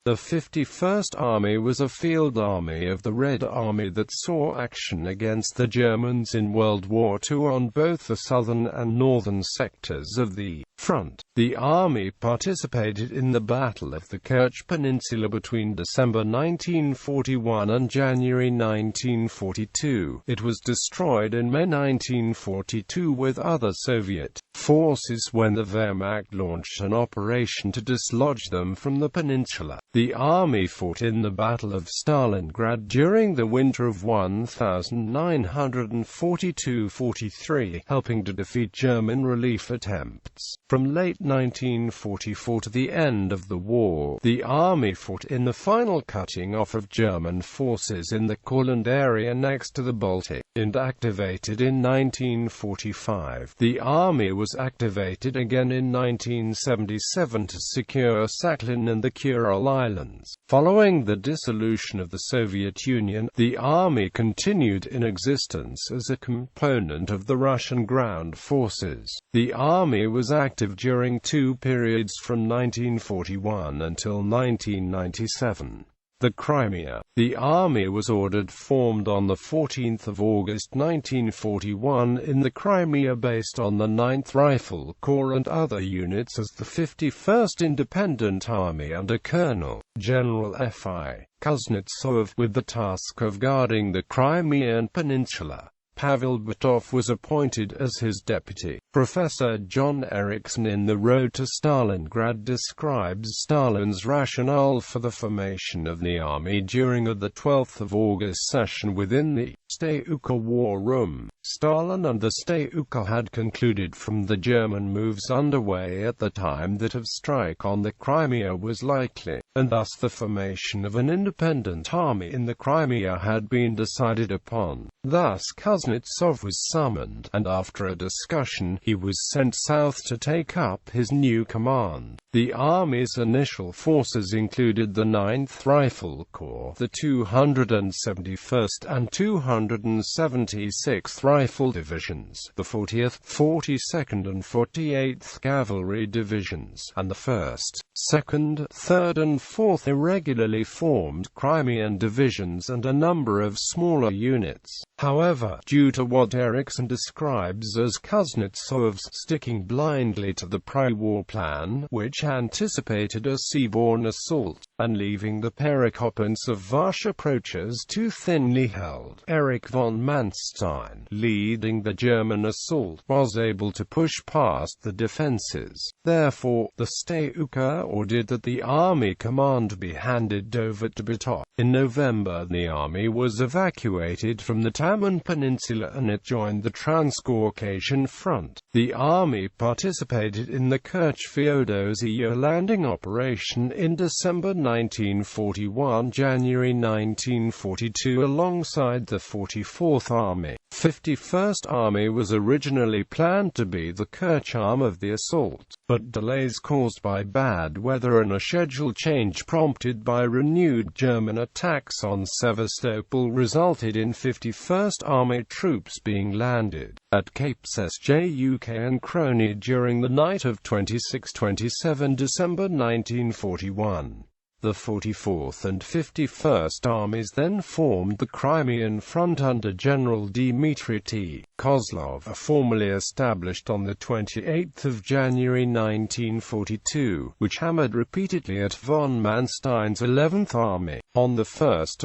The 51st Army was a field army of the Red Army that saw action against the Germans in World War II on both the southern and northern sectors of the front. The army participated in the Battle of the Kerch Peninsula between December 1941 and January 1942. It was destroyed in May 1942 with other Soviet forces when the Wehrmacht launched an operation to dislodge them from the peninsula. The army fought in the Battle of Stalingrad during the winter of 1942–43, helping to defeat German relief attempts. From late 1944 to the end of the war, the army fought in the final cutting off of German forces in the Courland area next to the Baltic, and activated in 1945. The army was activated again in 1977 to secure Sakhalin and the Kuril Islands. Following the dissolution of the Soviet Union, the army continued in existence as a component of the Russian ground forces. The army was active during two periods from 1941 until 1997. The Crimea. The army was formed on 14 August 1941 in the Crimea based on the 9th Rifle Corps and other units as the 51st Independent Army under Colonel General F.I. Kuznetsov, with the task of guarding the Crimean Peninsula. Pavel Batov was appointed as his deputy. Professor John Erickson in The Road to Stalingrad describes Stalin's rationale for the formation of the army during the 12th of August session within the Stavka War Room. Stalin and the Stavka had concluded from the German moves underway at the time that a strike on the Crimea was likely, and thus the formation of an independent army in the Crimea had been decided upon. Thus Kuznetsov was summoned, and after a discussion, he was sent south to take up his new command. The army's initial forces included the 9th Rifle Corps, the 271st and 276th Rifle Divisions, the 40th, 42nd and 48th Cavalry Divisions, and the 1st, 2nd, 3rd and 4th irregularly formed Crimean divisions and a number of smaller units. However, due to what Erickson describes as Kuznetsov's sticking blindly to the pre-war plan, which anticipated a seaborne assault, and leaving the Perekopans of Varsha approaches too thinly held, Erich von Manstein, leading the German assault, was able to push past the defenses. Therefore, the Stavka ordered that the army command be handed over to Batov. In November, the army was evacuated from the Taman Peninsula and it joined the Transcaucasian Front. The army participated in the Kerch Peninsula landing operation in December 1941, January 1942 alongside the 44th Army. 51st Army was originally planned to be the Kerch arm of the assault, but delays caused by bad weather and a schedule change prompted by renewed German attacks on Sevastopol resulted in 51st Army troops being landed at Capes Sjuk and Krony during the night of 26–27 December 1941. The 44th and 51st Armies then formed the Crimean Front under General Dmitry T. Kozlov, formally established on 28 January 1942, which hammered repeatedly at von Manstein's 11th Army. On 1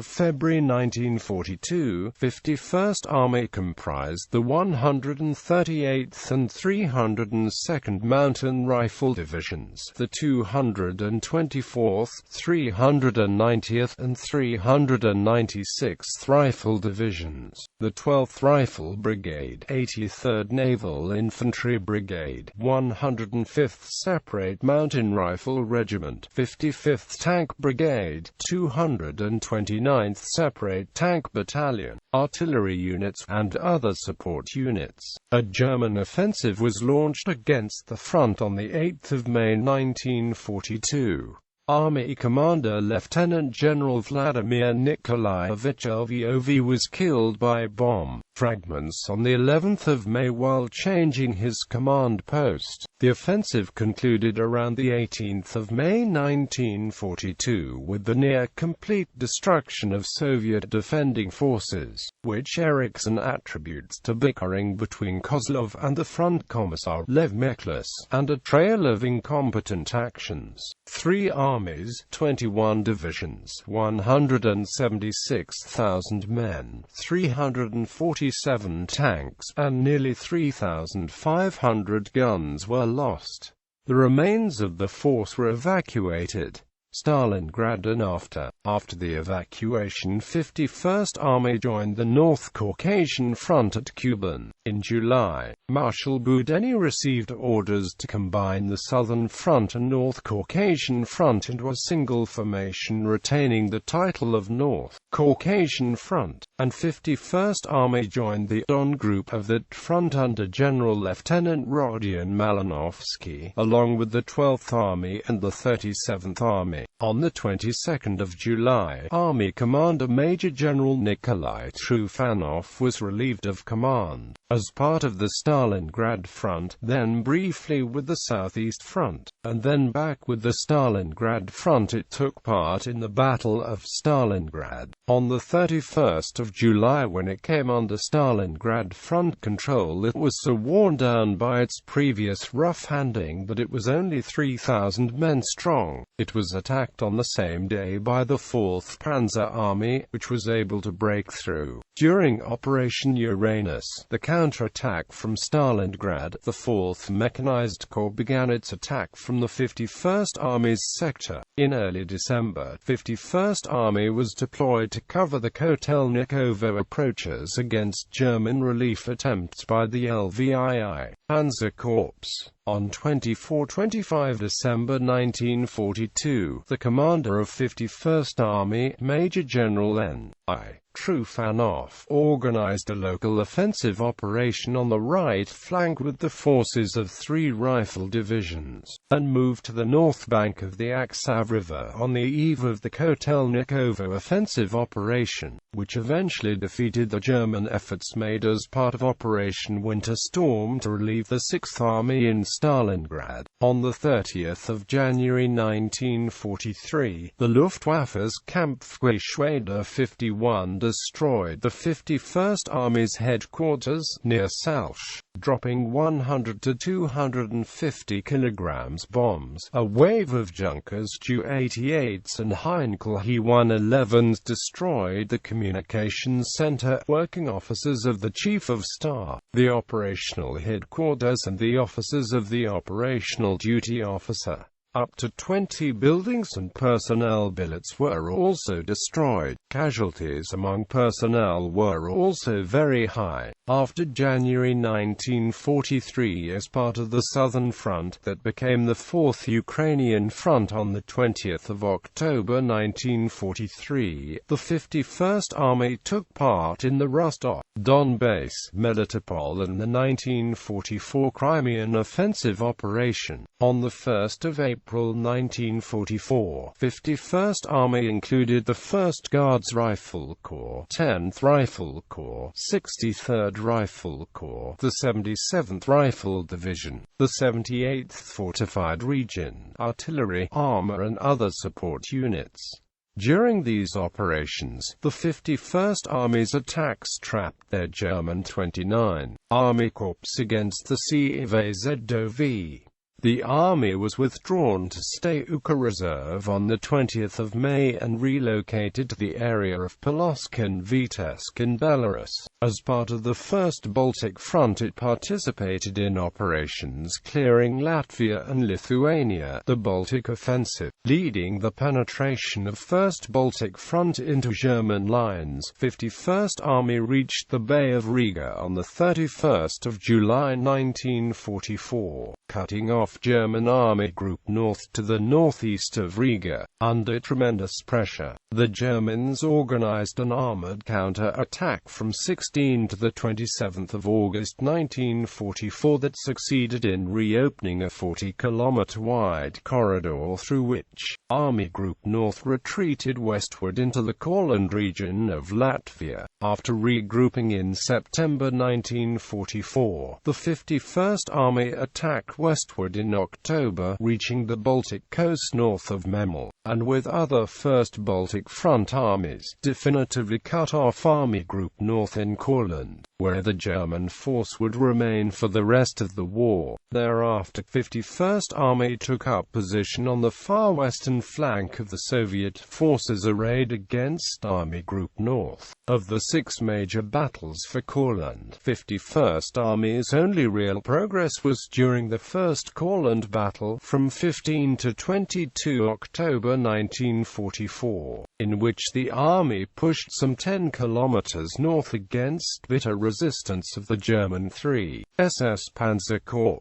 February 1942, 51st Army comprised the 138th and 302nd Mountain Rifle Divisions, the 224th, 390th and 396th Rifle Divisions, the 12th Rifle Brigade, 83rd Naval Infantry Brigade, 105th Separate Mountain Rifle Regiment, 55th Tank Brigade, 229th Separate Tank Battalion, artillery units, and other support units. A German offensive was launched against the front on 8 May 1942. Army Commander Lieutenant General Vladimir Nikolaevich Lvov was killed by bomb fragments on 11 May while changing his command post. The offensive concluded around the 18th of May 1942 with the near-complete destruction of Soviet defending forces, which Eriksson attributes to bickering between Kozlov and the Front Commissar Lev Miklas, and a trail of incompetent actions. 3 armies, 21 divisions, 176,000 men, 347 tanks, and nearly 3,500 guns were lost. The remains of the force were evacuated Stalingrad, and after the evacuation 51st Army joined the North Caucasian Front at Kuban. In July, Marshal Boudeni received orders to combine the Southern Front and North Caucasian Front into a single formation retaining the title of North Caucasian Front, and 51st Army joined the Don Group of that front under General Lieutenant Rodion Malinovsky, along with the 12th Army and the 37th Army. On the 22nd of July, Army Commander Major General Nikolai Trufanov was relieved of command, as part of the Stalingrad Front, then briefly with the Southeast Front, and then back with the Stalingrad Front. It took part in the Battle of Stalingrad. On the 31st of July, when it came under Stalingrad Front control, it was so worn down by its previous rough-handing that it was only 3,000 men strong. It was attacked on the same day by the 4th Panzer Army, which was able to break through. During Operation Uranus, the counterattack from Stalingrad, the 4th Mechanized Corps began its attack from the 51st Army's sector. In early December, 51st Army was deployed to cover the Kotelnikovo approaches against German relief attempts by the LVII Panzer Corps. On 24–25 December 1942, the commander of 51st Army, Major General N.I. Trufanov, organized a local offensive operation on the right flank with the forces of 3 rifle divisions, and moved to the north bank of the Aksav River on the eve of the Kotelnikovo offensive operation, which eventually defeated the German efforts made as part of Operation Winter Storm to relieve the 6th Army in Stalingrad. On the 30th of January 1943, the Luftwaffe's Kampfgeschwader 51 destroyed the 51st Army's headquarters near Salch, dropping 100 to 250 kilograms bombs. A wave of Junkers Ju-88s and Heinkel He-111s destroyed the communications center, working officers of the Chief of Staff, the operational headquarters, and the officers of the operational duty officer. Up to 20 buildings and personnel billets were also destroyed. Casualties among personnel were also very high. After January 1943, as part of the Southern Front that became the 4th Ukrainian Front on the 20th of October 1943, the 51st Army took part in the Rostov-Don base, Melitopol, and the 1944 Crimean Offensive Operation. On the 1st of April 1944, 51st Army included the 1st Guards Rifle Corps, 10th Rifle Corps, 63rd Rifle Corps, the 77th Rifle Division, the 78th Fortified Region, artillery, armor, and other support units. During these operations, the 51st Army's attacks trapped their German 29th Army Corps against the CVZOV. The army was withdrawn to Styuka Reserve on the 20th of May and relocated to the area of Polotsk and Vitebsk in Belarus. As part of the First Baltic Front, it participated in operations clearing Latvia and Lithuania, the Baltic Offensive, leading the penetration of First Baltic Front into German lines. 51st Army reached the Bay of Riga on the 31st of July 1944, cutting off German Army Group North to the northeast of Riga. Under tremendous pressure, the Germans organized an armored counter-attack from 16 to the 27th of August 1944 that succeeded in reopening a 40-kilometer-wide corridor through which Army Group North retreated westward into the Courland region of Latvia. After regrouping in September 1944, the 51st Army attacked westward in October, reaching the Baltic coast north of Memel, and with other 1st Baltic Front armies, definitively cut off Army Group North in Courland, where the German force would remain for the rest of the war. Thereafter, 51st Army took up position on the far western flank of the Soviet forces arrayed against Army Group North. Of the 6 major battles for Courland, 51st Army's only real progress was during the First Courland Battle, from 15 to 22 October 1944, in which the Army pushed some 10 kilometers north against bitter resistance of the German 3 SS Panzer Corps.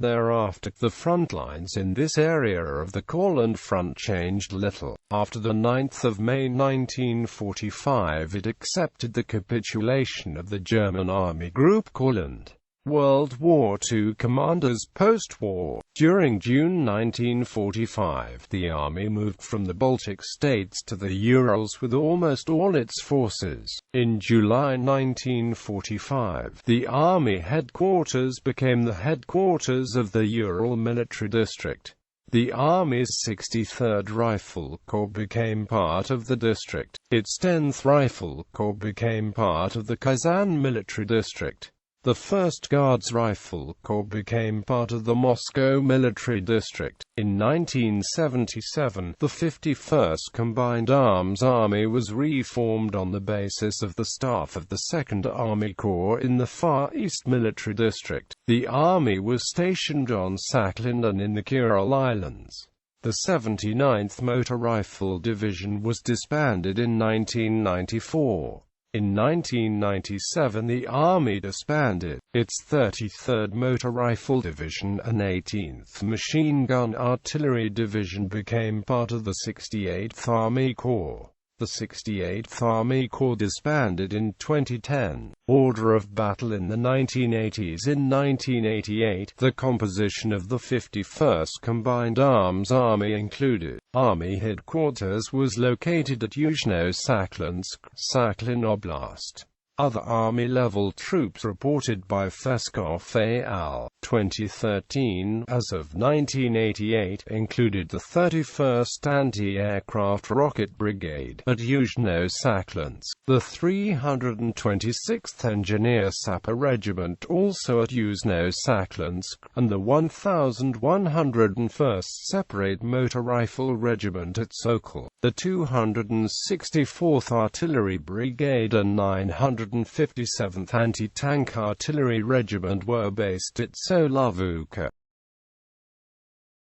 Thereafter, the front lines in this area of the Courland front changed little. After the 9th of May 1945 it accepted the capitulation of the German Army Group Courland. World War II commanders post-war. During June 1945, the Army moved from the Baltic states to the Urals with almost all its forces. In July 1945, the Army headquarters became the headquarters of the Ural Military District. The Army's 63rd Rifle Corps became part of the district. Its 10th Rifle Corps became part of the Kazan Military District. The 1st Guards Rifle Corps became part of the Moscow Military District. In 1977, the 51st Combined Arms Army was reformed on the basis of the staff of the 2nd Army Corps in the Far East Military District. The Army was stationed on Sakhalin and in the Kuril Islands. The 79th Motor Rifle Division was disbanded in 1994. In 1997 the Army disbanded its 33rd Motor Rifle Division and 18th Machine Gun Artillery Division became part of the 68th Army Corps. The 68th Army Corps disbanded in 2010. Order of battle in the 1980s. In 1988, the composition of the 51st Combined Arms Army included: Army headquarters was located at Yuzhno-Sakhalinsk, Sakhalin Oblast. Other Army-level troops reported by Feskov al. 2013, as of 1988, included the 31st Anti-Aircraft Rocket Brigade at Yuzhno-Sakhalinsk, the 326th Engineer Sapper Regiment also at Yuzhno-Sakhalinsk, and the 1101st Separate Motor Rifle Regiment at Sokol. The 264th Artillery Brigade and 957th Anti-Tank Artillery Regiment were based at Solovuka.